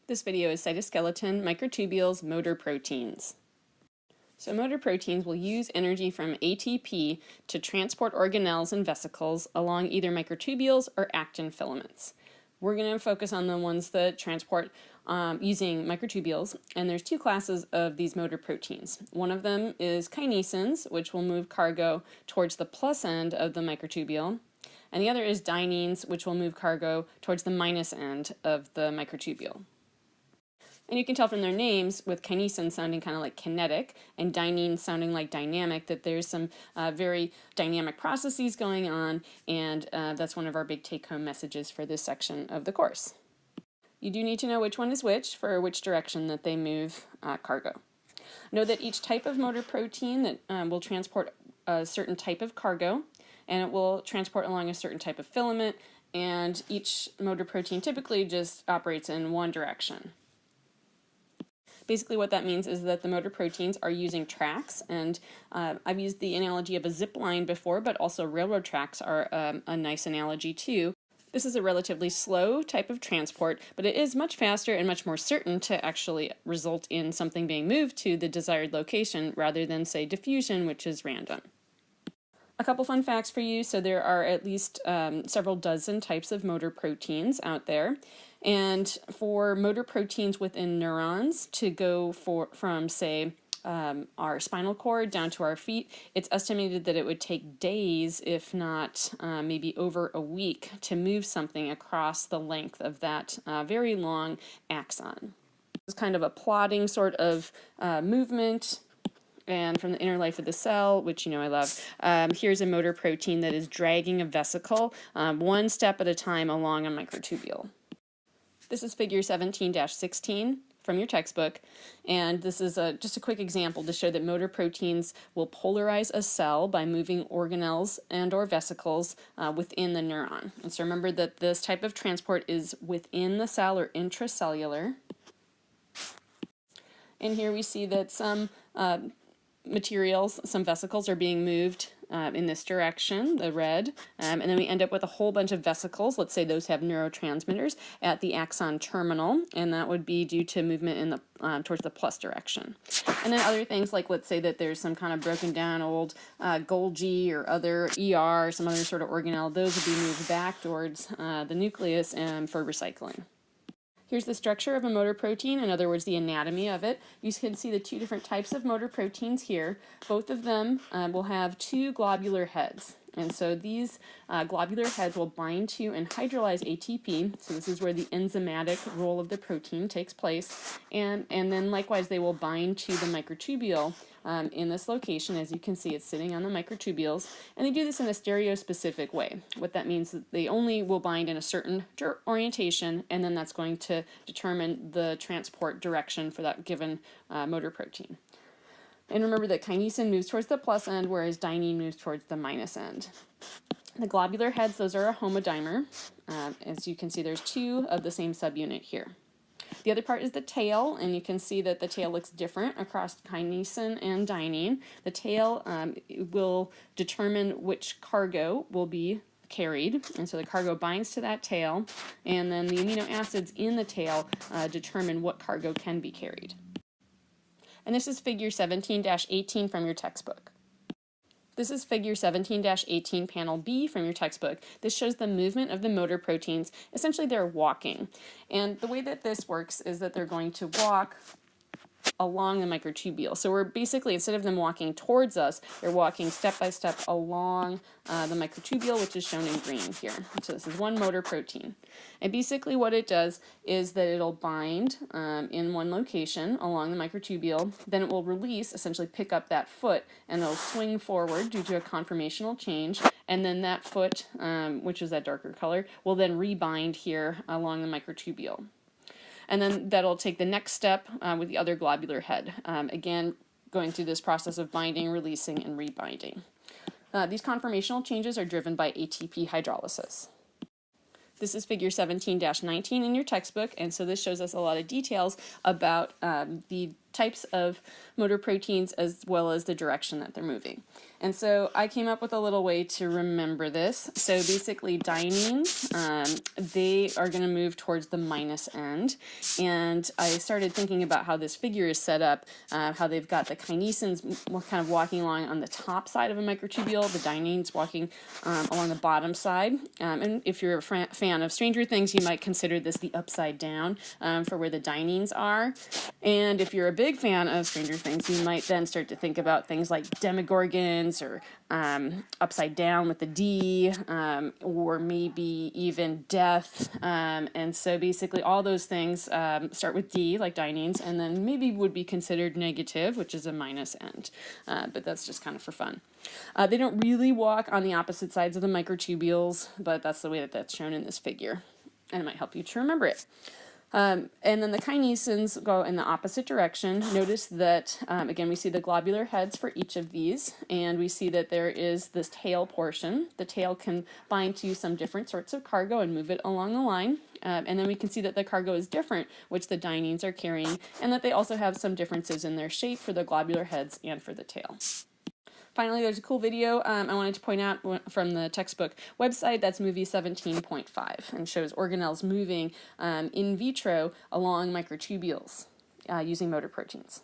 This video is cytoskeleton, microtubules, motor proteins. So motor proteins will use energy from ATP to transport organelles and vesicles along either microtubules or actin filaments. We're going to focus on the ones that transport using microtubules, and there's two classes of these motor proteins. One of them is kinesins, which will move cargo towards the plus end of the microtubule, and the other is dyneins, which will move cargo towards the minus end of the microtubule. And you can tell from their names, with kinesin sounding kind of like kinetic and dynein sounding like dynamic, that there's some very dynamic processes going on, and that's one of our big take-home messages for this section of the course. You do need to know which one is which for which direction that they move cargo. Know that each type of motor protein that will transport a certain type of cargo, and it will transport along a certain type of filament, and each motor protein typically just operates in one direction. Basically what that means is that the motor proteins are using tracks, and I've used the analogy of a zip line before, but also railroad tracks are a nice analogy too. This is a relatively slow type of transport, but it is much faster and much more certain to actually result in something being moved to the desired location rather than, say, diffusion, which is random. A couple fun facts for you. So there are at least several dozen types of motor proteins out there. And for motor proteins within neurons to go from, say, our spinal cord down to our feet, it's estimated that it would take days, if not maybe over a week, to move something across the length of that very long axon. It's kind of a plodding sort of movement. And from the inner life of the cell, which you know I love, here's a motor protein that is dragging a vesicle one step at a time along a microtubule. This is figure 17-16 from your textbook, and this is just a quick example to show that motor proteins will polarize a cell by moving organelles and or vesicles within the neuron. And so remember that this type of transport is within the cell or intracellular. And here we see that some materials, some vesicles are being moved in this direction, the red, and then we end up with a whole bunch of vesicles. Let's say those have neurotransmitters at the axon terminal, and that would be due to movement in the towards the plus direction. And then other things like, let's say that there's some kind of broken down old Golgi or other ER, some other sort of organelle, those would be moved back towards the nucleus for recycling. Here's the structure of a motor protein, in other words, the anatomy of it. You can see the two different types of motor proteins here. Both of them will have two globular heads. And so these globular heads will bind to and hydrolyze ATP. So this is where the enzymatic role of the protein takes place. And then likewise, they will bind to the microtubule in this location. As you can see, it's sitting on the microtubules. And they do this in a stereospecific way. What that means is that they only will bind in a certain orientation, and then that's going to determine the transport direction for that given motor protein. And remember that kinesin moves towards the plus end, whereas dynein moves towards the minus end. The globular heads, those are a homodimer. As you can see, there's two of the same subunit here. The other part is the tail, and you can see that the tail looks different across kinesin and dynein. The tail will determine which cargo will be carried, and so the cargo binds to that tail, and then the amino acids in the tail determine what cargo can be carried. And this is figure 17-18 from your textbook. This is figure 17-18, panel B from your textbook. This shows the movement of the motor proteins. Essentially, they're walking. And the way that this works is that they're going to walk along the microtubule. So we're basically, instead of them walking towards us, they're walking step by step along the microtubule, which is shown in green here. So this is one motor protein. And basically what it does is that it'll bind in one location along the microtubule, then it will release, essentially pick up that foot, and it'll swing forward due to a conformational change, and then that foot, which is that darker color, will then rebind here along the microtubule. And then that'll take the next step with the other globular head. Again, going through this process of binding, releasing, and rebinding. These conformational changes are driven by ATP hydrolysis. This is figure 17-19 in your textbook, and so this shows us a lot of details about the types of motor proteins as well as the direction that they're moving. And so I came up with a little way to remember this. So basically dyneins, they are going to move towards the minus end. And I started thinking about how this figure is set up, how they've got the kinesins kind of walking along on the top side of a microtubule, the dyneins walking along the bottom side. And if you're a fan of Stranger Things, you might consider this the upside down for where the dyneins are. And if you're a big fan of Stranger Things, you might then start to think about things like demogorgons or upside down with the D, or maybe even death. And so basically all those things start with D, like dyneins, and then maybe would be considered negative, which is a minus end. But that's just kind of for fun. They don't really walk on the opposite sides of the microtubules, but that's the way that that's shown in this figure. And it might help you to remember it. And then the kinesins go in the opposite direction. Notice that, again, we see the globular heads for each of these, and we see that there is this tail portion. The tail can bind to some different sorts of cargo and move it along the line. And then we can see that the cargo is different, which the dyneins are carrying, and that they also have some differences in their shape for the globular heads and for the tail. Finally, there's a cool video I wanted to point out from the textbook website. That's movie 17.5 and shows organelles moving in vitro along microtubules using motor proteins.